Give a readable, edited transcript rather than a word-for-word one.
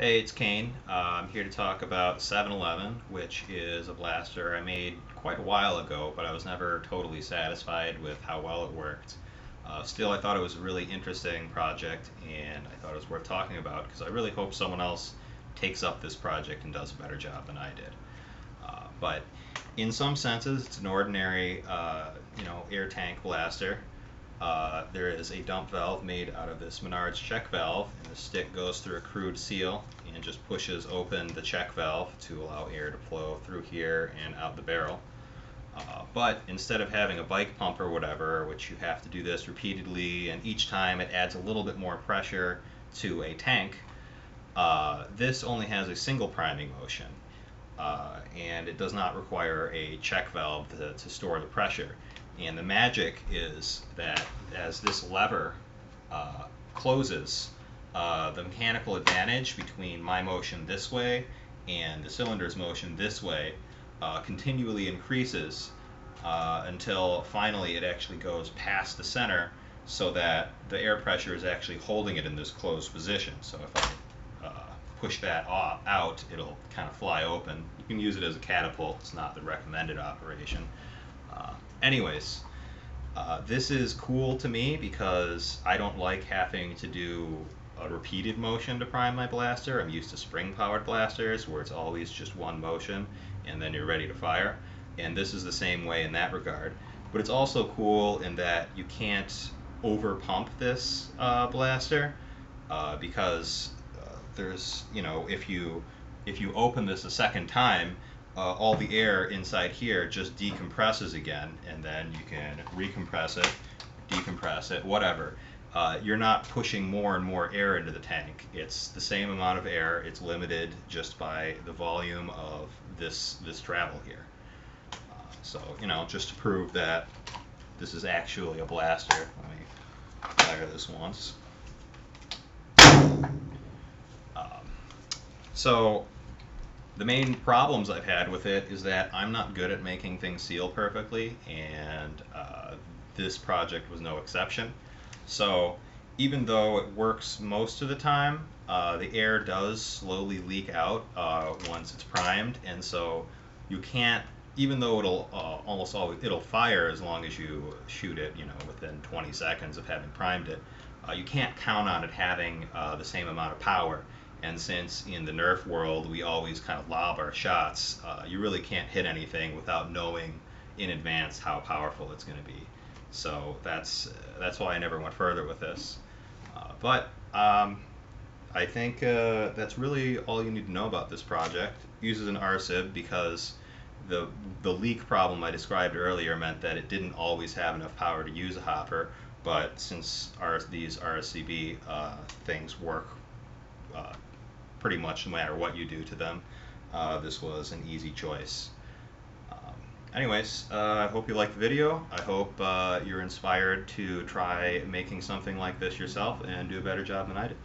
Hey, it's Kane. I'm here to talk about 711, which is a blaster I made quite a while ago, but I was never totally satisfied with how well it worked. Still, I thought it was a really interesting project, and I thought it was worth talking about because I really hope someone else takes up this project and does a better job than I did. But in some senses, it's an ordinary, air tank blaster. There is a dump valve made out of this Menards check valve, and the stick goes through a crude seal and just pushes open the check valve to allow air to flow through here and out the barrel. But instead of having a bike pump or whatever, which you have to do this repeatedly, and each time it adds a little bit more pressure to a tank, this only has a single priming motion, and it does not require a check valve to store the pressure. And the magic is that as this lever closes, the mechanical advantage between my motion this way and the cylinder's motion this way continually increases until finally it actually goes past the center, so that the air pressure is actually holding it in this closed position. So if I push that out, it'll kind of fly open. You can use it as a catapult. It's not the recommended operation. Anyways, this is cool to me because I don't like having to do a repeated motion to prime my blaster. I'm used to spring-powered blasters where it's always just one motion and then you're ready to fire. And this is the same way in that regard. But it's also cool in that you can't over pump this blaster because there's, if you open this a second time, all the air inside here just decompresses again, and then you can recompress it, decompress it, whatever. You're not pushing more and more air into the tank. It's the same amount of air. It's limited just by the volume of this travel here. So, just to prove that this is actually a blaster, let me fire this once. So the main problems I've had with it is that I'm not good at making things seal perfectly, and this project was no exception. So even though it works most of the time, the air does slowly leak out once it's primed, and so you can't, even though it'll almost always it'll fire as long as you shoot it, within 20 seconds of having primed it. You can't count on it having the same amount of power. And since in the Nerf world we always kind of lob our shots, you really can't hit anything without knowing in advance how powerful it's going to be. So that's why I never went further with this. But I think that's really all you need to know about this project. It uses an RSIB because the leak problem I described earlier meant that it didn't always have enough power to use a hopper. But since these RSCB things work pretty much no matter what you do to them, this was an easy choice. Anyways, I hope you liked the video. I hope you're inspired to try making something like this yourself and do a better job than I did.